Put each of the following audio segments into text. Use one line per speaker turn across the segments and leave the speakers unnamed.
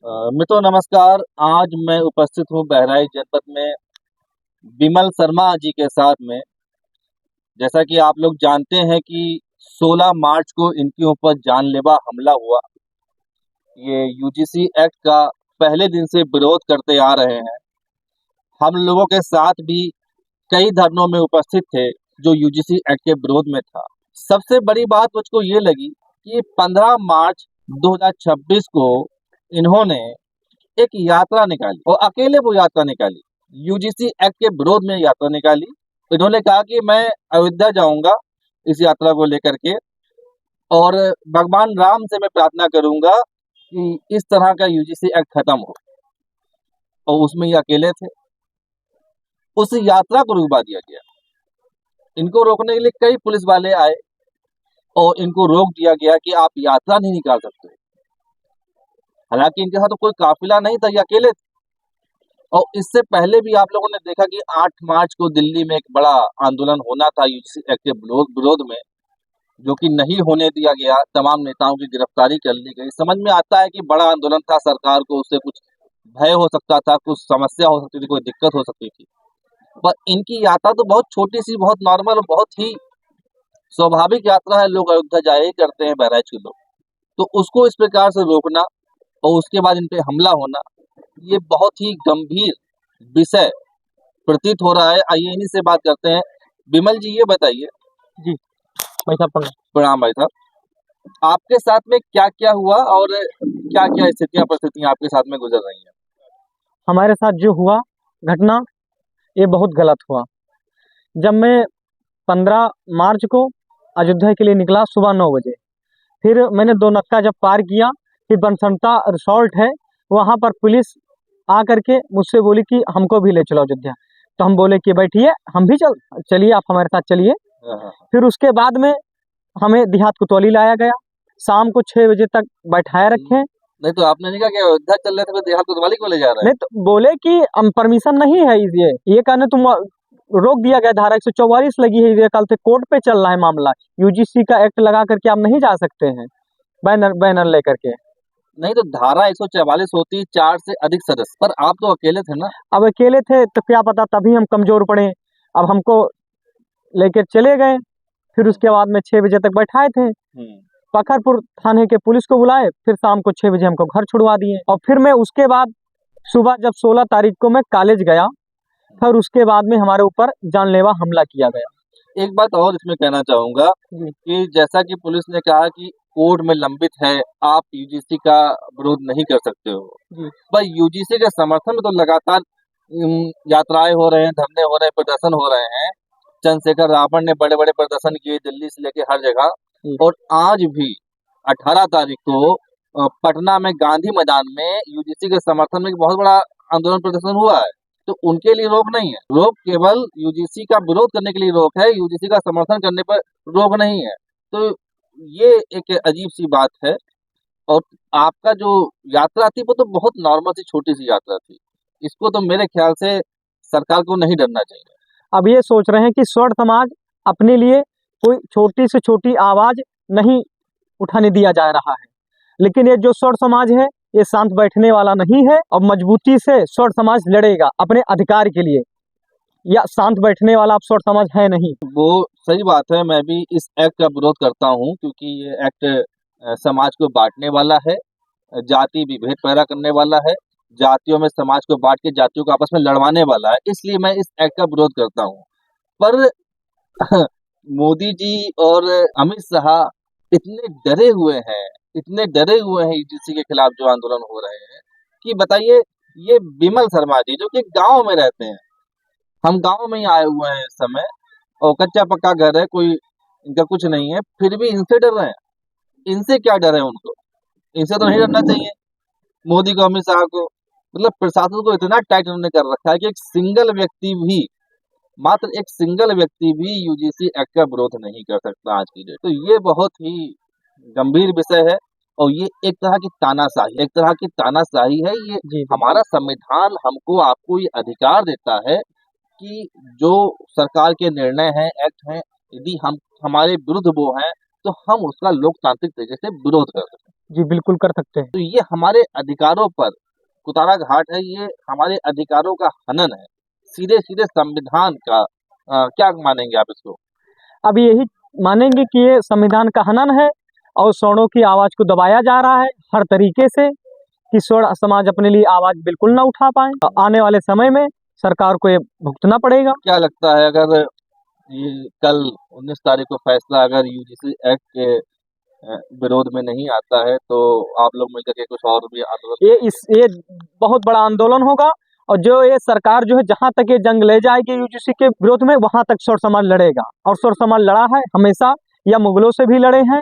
मित्रों नमस्कार। आज मैं उपस्थित हूँ बहराइच जनपद में विमल शर्मा जी के साथ में। जैसा कि आप लोग जानते हैं कि 16 मार्च को इनके ऊपर जानलेवा हमला हुआ। ये यूजीसी एक्ट का पहले दिन से विरोध करते आ रहे हैं। हम लोगों के साथ भी कई धरनों में उपस्थित थे जो यूजीसी एक्ट के विरोध में था। सबसे बड़ी बात मुझको ये लगी कि 15 मार्च 2026 को इन्होंने एक यात्रा निकाली और अकेले वो यात्रा निकाली, यूजीसी एक्ट के विरोध में यात्रा निकाली। इन्होंने कहा कि मैं अयोध्या जाऊंगा इस यात्रा को लेकर के, और भगवान राम से मैं प्रार्थना करूंगा कि इस तरह का यूजीसी एक्ट खत्म हो। और उसमें ये अकेले थे। उस यात्रा को रुकवा दिया गया। इनको रोकने के लिए कई पुलिस वाले आए और इनको रोक दिया गया कि आप यात्रा नहीं निकाल सकते। हालांकि इनके साथ तो कोई काफिला नहीं था, ये अकेले थे। और इससे पहले भी आप लोगों ने देखा कि 8 मार्च को दिल्ली में एक बड़ा आंदोलन होना था यूजीसी एक्ट के विरोध में, जो कि नहीं होने दिया गया। तमाम नेताओं की गिरफ्तारी कर ली गई। समझ में आता है कि बड़ा आंदोलन था, सरकार को उससे कुछ भय हो सकता था, कुछ समस्या हो सकती थी, कोई दिक्कत हो सकती थी। पर इनकी यात्रा तो बहुत छोटी सी, बहुत नॉर्मल, बहुत ही स्वाभाविक यात्रा है। लोग अयोध्या जाया ही करते हैं, बहराइच के लोग। तो उसको इस प्रकार से रोकना और उसके बाद इन पे हमला होना, ये बहुत ही गंभीर विषय प्रतीत हो रहा है। आइए इन्हीं से बात करते हैं। विमल जी, ये बताइए।
जी भाई साहब,
प्रणाम भाई साहब। आपके साथ में क्या क्या हुआ और क्या क्या स्थितियां परिस्थितियां आपके साथ में गुजर रही हैं?
हमारे साथ जो हुआ घटना, ये बहुत गलत हुआ। जब मैं 15 मार्च को अयोध्या के लिए निकला सुबह 9 बजे, फिर मैंने दो नक्का जब पार किया, फिर बनसंता रिसोर्ट है, वहाँ पर पुलिस आ करके मुझसे बोली कि हमको भी ले चलो अयोध्या। तो हम बोले कि बैठिए, हम भी चलिए, आप हमारे साथ चलिए। फिर उसके बाद में हमें देहात कोतवाली लाया गया। शाम को 6 बजे तक बैठाए रखे।
नहीं तो आपने नहीं कहा कि अयोध्या चल रहे थे, देहात कोतवाली को ले जा रहे हैं?
नहीं तो बोले कि परमिशन नहीं है, ये कहने तुम रोक दिया गया, धारा 144 लगी है, ये कल से कोर्ट पे चल रहा है मामला। यूजीसी का एक्ट लगा करके आप नहीं जा सकते हैं बैनर लेकर के।
नहीं तो धारा 144 होती 4 से अधिक सदस्य, पर आप तो अकेले थे ना।
अब अकेले थे तो क्या पता, तभी हम कमजोर पड़े। अब हमको लेकर चले गए। फिर उसके बाद में 6 बजे तक बैठाए थे। पखरपुर थाने के पुलिस को बुलाए, फिर शाम को 6 बजे हमको घर छुड़वा दिए। और फिर मैं उसके बाद सुबह जब 16 तारीख को मैं कॉलेज गया, फिर उसके बाद में हमारे ऊपर जानलेवा हमला किया गया।
एक बात और इसमें कहना चाहूंगा कि जैसा कि पुलिस ने कहा कि कोर्ट में लंबित है, आप यूजीसी का विरोध नहीं कर सकते हो, पर यूजीसी के समर्थन में तो लगातार यात्राएं हो रहे हैं, धरने हो रहे हैं, प्रदर्शन हो रहे हैं। चंद्रशेखर रावण ने बड़े बड़े प्रदर्शन किए दिल्ली से लेकर हर जगह। और आज भी 18 तारीख को पटना में गांधी मैदान में यूजीसी के समर्थन में एक बहुत बड़ा आंदोलन प्रदर्शन हुआ है। तो उनके लिए रोक नहीं है। रोक केवल यूजीसी का विरोध करने के लिए रोक है, यूजीसी का समर्थन करने पर रोक नहीं है। तो ये एक अजीब सी बात है। और आपका जो यात्रा थी वो तो बहुत नॉर्मल सी छोटी सी यात्रा थी। इसको तो मेरे ख्याल से सरकार को नहीं डरना चाहिए।
अब ये सोच रहे हैं कि स्वर्ण समाज अपने लिए कोई छोटी से छोटी आवाज नहीं उठाने दिया जा रहा है, लेकिन ये जो स्वर्ण समाज है ये शांत बैठने वाला नहीं है। और मजबूती से स्वर्ण समाज लड़ेगा अपने अधिकार के लिए, या शांत बैठने वाला अब स्वर्ण समाज है नहीं।
वो सही बात है। मैं भी इस एक्ट का विरोध करता हूँ क्योंकि ये एक्ट समाज को बांटने वाला है, जाति विभेद पैदा करने वाला है, जातियों में समाज को बांट के जातियों को आपस में लड़वाने वाला है। इसलिए मैं इस एक्ट का विरोध करता हूँ। पर मोदी जी और अमित शाह इतने डरे हुए हैं यूजीसी के खिलाफ जो आंदोलन हो रहे हैं, कि बताइए। ये विमल शर्मा जी जो कि गांव में रहते हैं, हम गांव में ही आए हुए हैं इस समय, और कच्चा पक्का घर है, कोई इनका कुछ नहीं है, फिर भी इनसे डर रहे हैं। इनसे क्या डर है उनको? इनसे तो नहीं डरना चाहिए मोदी को, अमित शाह को। मतलब प्रशासन को इतना टाइट उन्होंने कर रखा है कि मात्र एक सिंगल व्यक्ति भी यूजीसी एक्ट का विरोध नहीं कर सकता आज की डेट। तो ये बहुत ही गंभीर विषय है। और ये एक तरह की तानाशाही है। ये हमारा संविधान हमको आपको ये अधिकार देता है कि जो सरकार के निर्णय हैं, एक्ट हैं, यदि हम हमारे विरुद्ध वो हैं तो हम उसका लोकतांत्रिक तरीके से विरोध कर सकते हैं।
जी बिल्कुल कर सकते हैं।
तो ये हमारे अधिकारों पर कुतारा घाट है, ये हमारे अधिकारों का हनन है, सीधे सीधे संविधान का। क्या मानेंगे आप इसको?
अब यही मानेंगे कि ये संविधान का हनन है और सवर्णों की आवाज को दबाया जा रहा है हर तरीके से कि स्वर्ण समाज अपने लिए आवाज बिल्कुल ना उठा पाए। आने वाले समय में सरकार को ये भुगतना पड़ेगा।
क्या लगता है, अगर ये कल 19 तारीख को फैसला अगर यूजीसी एक्ट के विरोध में नहीं आता है, तो आप लोग मिलकर के कुछ और भी आंदोलन?
ये बहुत बड़ा आंदोलन होगा और जो ये सरकार जो है जहां तक ये जंग ले जाएगी यूजीसी के विरोध में, वहां तक स्वर्ण समाज लड़ेगा। और स्वर्ण समाज लड़ा है हमेशा, या मुगलों से भी लड़े हैं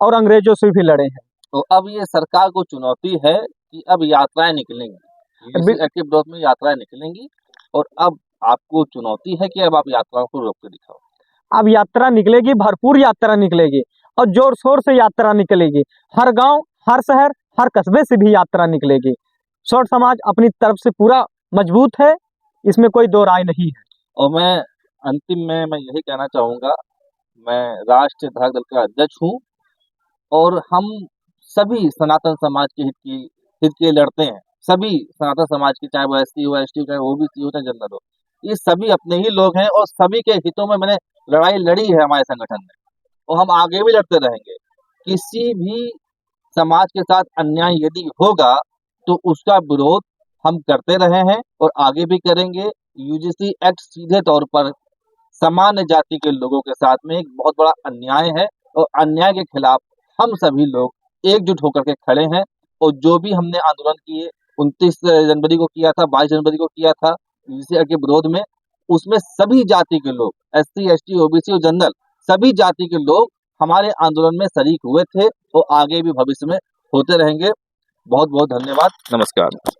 और अंग्रेजों से भी लड़े हैं।
तो अब ये सरकार को चुनौती है कि अब यात्राएं निकलेंगी, यूजीसी एक्ट के विरोध में यात्राएं निकलेंगी, और अब आपको चुनौती है कि अब आप यात्राओं को रोक के दिखाओ।
अब यात्रा निकलेगी, भरपूर यात्रा निकलेगी और जोर शोर से यात्रा निकलेगी। हर गांव, हर शहर, हर कस्बे से भी यात्रा निकलेगी। स्वर्ण समाज अपनी तरफ से पूरा मजबूत है, इसमें कोई दो राय नहीं है।
और मैं अंतिम में मैं यही कहना चाहूँगा, मैं राष्ट्रीय धारक दल का अध्यक्ष हूँ और हम सभी सनातन समाज के हित के लड़ते हैं। सभी सनातन समाज की, चाहे वो एससी हो, एसटी हो, चाहे ओबीसी हो, चाहे जनरल हो, ये सभी अपने ही लोग हैं और सभी के हितों में मैंने लड़ाई लड़ी है हमारे संगठन में, और हम आगे भी लड़ते रहेंगे। किसी भी समाज के साथ अन्याय यदि होगा तो उसका विरोध हम करते रहे हैं और आगे भी करेंगे। यूजीसी एक्ट सीधे तौर पर सामान्य जाति के लोगों के साथ में एक बहुत बड़ा अन्याय है, और अन्याय के खिलाफ हम सभी लोग एकजुट होकर के खड़े हैं। और जो भी हमने आंदोलन किए, 29 जनवरी को किया था, 22 जनवरी को किया था यूजीसी एक्ट के विरोध में, उसमें सभी जाति के लोग, एससी, एसटी, ओबीसी और जनरल, सभी जाति के लोग हमारे आंदोलन में शरीक हुए थे और आगे भी भविष्य में होते रहेंगे। बहुत बहुत धन्यवाद। नमस्कार।